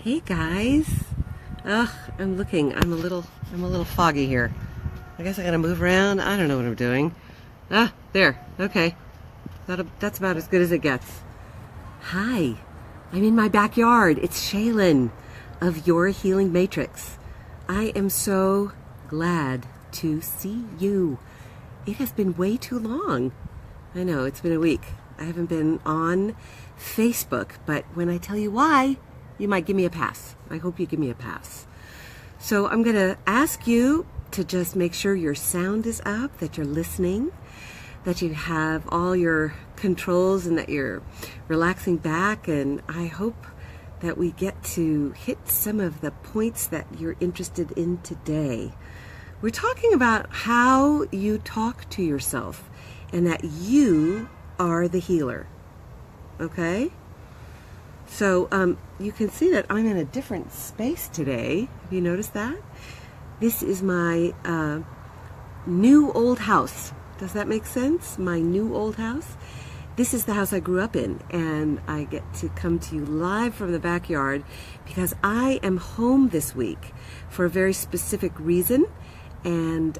Hey guys. Ugh, I'm a little foggy here. I guess I gotta move around. I don't know what I'm doing. Ah, there. Okay. That's about as good as it gets. Hi. I'm in my backyard. It's Shaylin of Your Healing Matrix. I am so glad to see you. It has been way too long. I know, it's been a week. I haven't been on Facebook, but when I tell you why, you might give me a pass. I hope you give me a pass. So I'm going to ask you to just make sure your sound is up, that you're listening, that you have all your controls and that you're relaxing back. And I hope that we get to hit some of the points that you're interested in today. We're talking about how you talk to yourself and that you are the healer. Okay? So you can see that I'm in a different space today. Have you noticed that? This is my new old house. Does that make sense? My new old house. This is the house I grew up in, and I get to come to you live from the backyard because I am home this week for a very specific reason, and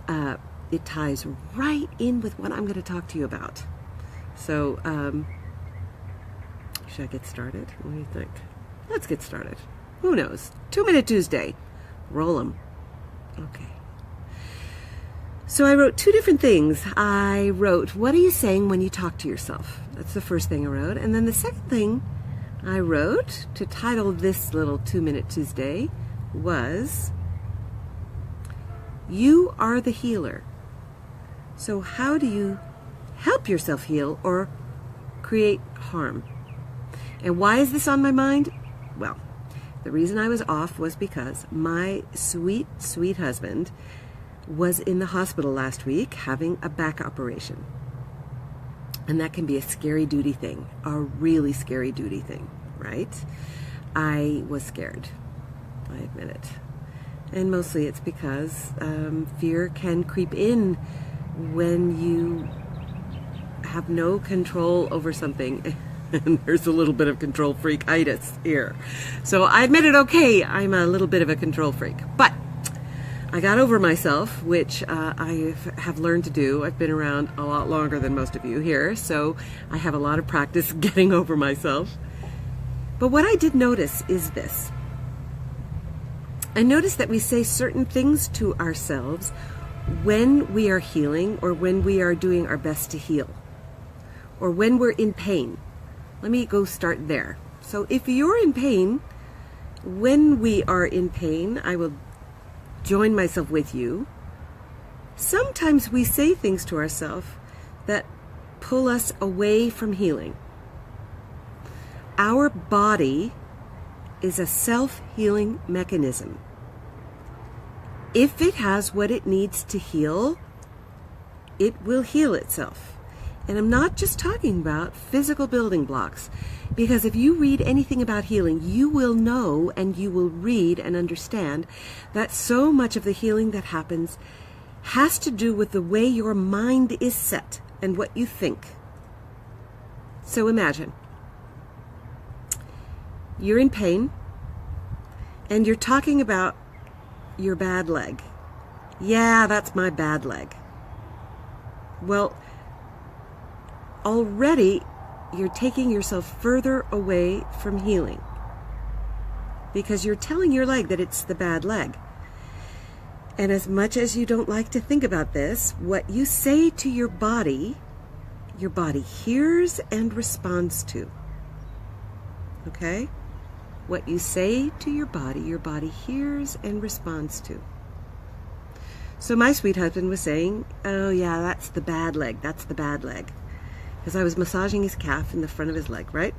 it ties right in with what I'm going to talk to you about. So, should I get started? What do you think? Let's get started. Who knows? 2-Minute Tuesday. Roll 'em. Okay. So I wrote two different things. I wrote, what are you saying when you talk to yourself? That's the first thing I wrote. And then the second thing I wrote to title this little 2-Minute Tuesday was, you are the healer. So how do you help yourself heal or create harm? And why is this on my mind? Well, the reason I was off was because my sweet, sweet husband was in the hospital last week having a back operation. And that can be a scary duty thing, a really scary duty thing, right? I was scared, I admit it. And mostly it's because fear can creep in when you have no control over something. And there's a little bit of control freak-itis here. So I admit it, okay, I'm a little bit of a control freak. But I got over myself, which I have learned to do. I've been around a lot longer than most of you here, so I have a lot of practice getting over myself. But what I did notice is this. I noticed that we say certain things to ourselves when we are healing or when we are doing our best to heal or when we're in pain. Let me go start there. So if you're in pain, when we are in pain, I will join myself with you. Sometimes we say things to ourselves that pull us away from healing. Our body is a self-healing mechanism. If it has what it needs to heal, it will heal itself. And I'm not just talking about physical building blocks, because if you read anything about healing, you will know and you will read and understand that so much of the healing that happens has to do with the way your mind is set and what you think. So imagine you're in pain and you're talking about your bad leg. Yeah, that's my bad leg. Well, already you're taking yourself further away from healing because you're telling your leg that it's the bad leg. And as much as you don't like to think about this, what you say to your body hears and responds to. Okay? What you say to your body hears and responds to. So my sweet husband was saying, oh yeah, that's the bad leg, that's the bad leg. Because I was massaging his calf in the front of his leg, right?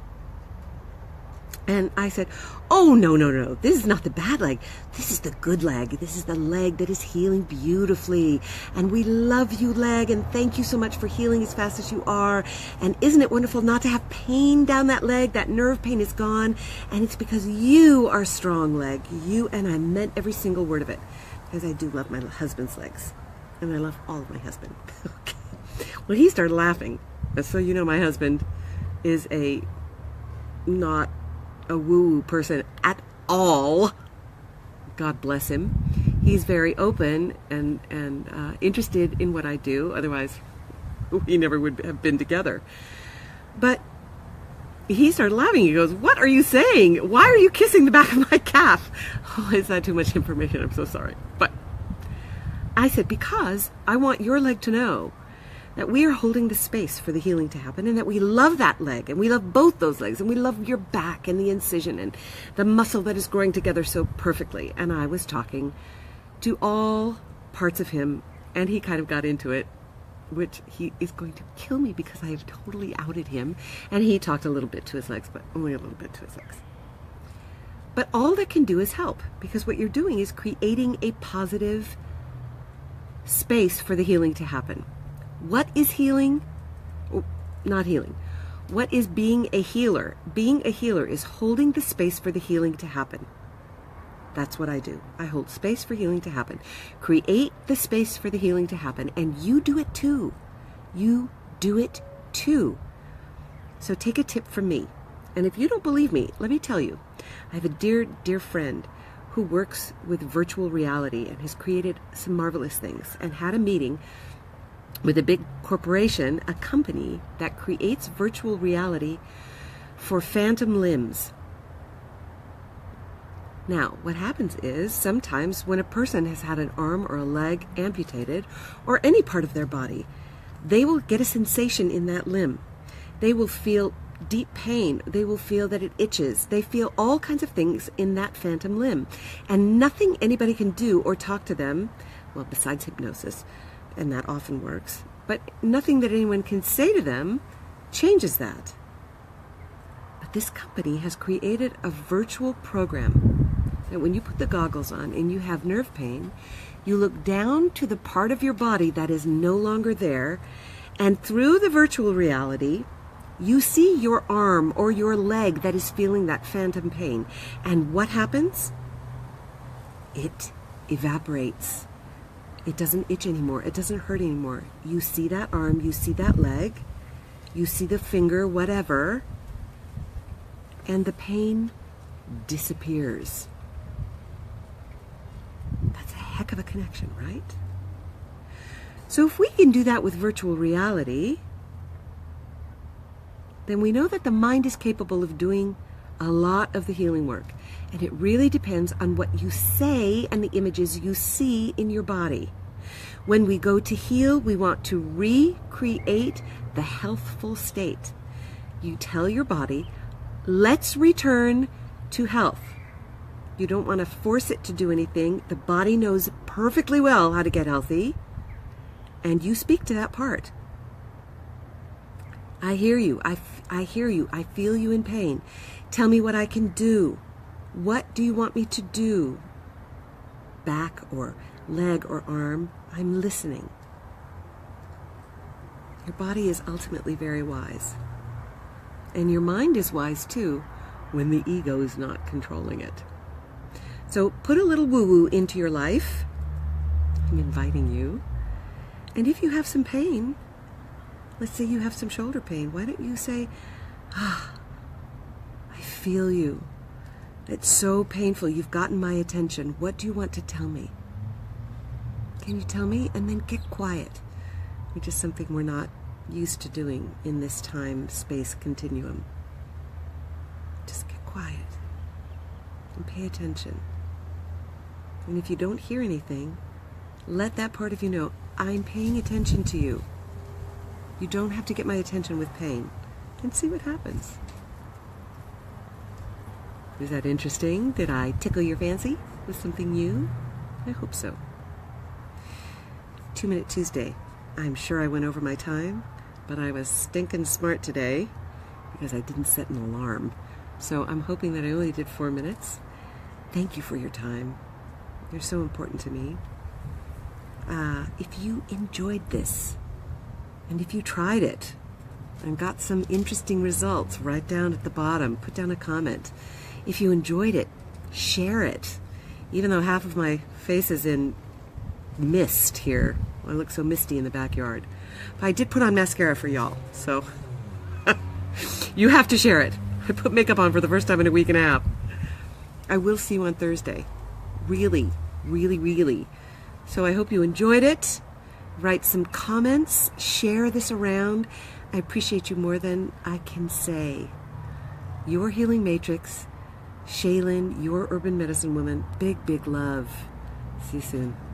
And I said, oh, no, this is not the bad leg. This is the good leg. This is the leg that is healing beautifully. And we love you, leg, and thank you so much for healing as fast as you are. And isn't it wonderful not to have pain down that leg? That nerve pain is gone. And it's because you are strong, leg. You, and I meant every single word of it. Because I do love my husband's legs. And I love all of my husband. Okay. Well, he started laughing. So you know my husband is not a woo-woo person at all. God bless him. He's very open and interested in what I do. Otherwise, we never would have been together. But he started laughing. He goes, "What are you saying? Why are you kissing the back of my calf?" Oh, is that too much information? I'm so sorry. But I said, because I want your leg to know that we are holding the space for the healing to happen, and that we love that leg, and we love both those legs, and we love your back and the incision and the muscle that is growing together so perfectly. And I was talking to all parts of him, and he kind of got into it, which he is going to kill me because I have totally outed him. And he talked a little bit to his legs, but only a little bit to his legs. But all that can do is help, because what you're doing is creating a positive space for the healing to happen. What is healing? Oh, not healing. What is being a healer? Being a healer is holding the space for the healing to happen. That's what I do. I hold space for healing to happen. Create the space for the healing to happen, and you do it too. You do it too. So take a tip from me. And if you don't believe me, let me tell you. I have a dear, dear friend who works with virtual reality and has created some marvelous things, and had a meeting with a big corporation, a company that creates virtual reality for phantom limbs. Now, what happens is sometimes when a person has had an arm or a leg amputated, or any part of their body, they will get a sensation in that limb. They will feel deep pain. They will feel that it itches. They feel all kinds of things in that phantom limb. And nothing anybody can do or talk to them, well, besides hypnosis, and that often works, but nothing that anyone can say to them changes that. But this company has created a virtual program that when you put the goggles on and you have nerve pain, you look down to the part of your body that is no longer there, and through the virtual reality, you see your arm or your leg that is feeling that phantom pain. And what happens? It evaporates. It doesn't itch anymore. It doesn't hurt anymore. You see that arm, you see that leg, you see the finger, whatever, and the pain disappears. That's a heck of a connection, right? So if we can do that with virtual reality, then we know that the mind is capable of doing a lot of the healing work. And it really depends on what you say and the images you see in your body. When we go to heal, we want to recreate the healthful state. You tell your body, let's return to health. You don't want to force it to do anything. The body knows perfectly well how to get healthy. And you speak to that part. I hear you. I hear you. I feel you in pain. Tell me what I can do. What do you want me to do? Back or leg or arm? I'm listening. Your body is ultimately very wise. And your mind is wise too, when the ego is not controlling it. So put a little woo-woo into your life. I'm inviting you. And if you have some pain, let's say you have some shoulder pain, why don't you say, I feel you. It's so painful. You've gotten my attention. What do you want to tell me? Can you tell me? And then get quiet, which is something we're not used to doing in this time-space continuum. Just get quiet and pay attention. And if you don't hear anything, let that part of you know, I'm paying attention to you. You don't have to get my attention with pain. And see what happens. Is that interesting? Did I tickle your fancy with something new? I hope so. 2 Minute Tuesday. I'm sure I went over my time, but I was stinking smart today because I didn't set an alarm. So I'm hoping that I only did 4 minutes. Thank you for your time. You're so important to me. If you enjoyed this, and if you tried it and got some interesting results, write down at the bottom, put down a comment. If you enjoyed it, share it. Even though half of my face is in mist here. I look so misty in the backyard. But I did put on mascara for y'all, so you have to share it. I put makeup on for the first time in a week and a half. I will see you on Thursday. Really, really, really. So I hope you enjoyed it. Write some comments. Share this around. I appreciate you more than I can say. Your Healing Matrix, Shaylin, your urban medicine woman. Big, big love. See you soon.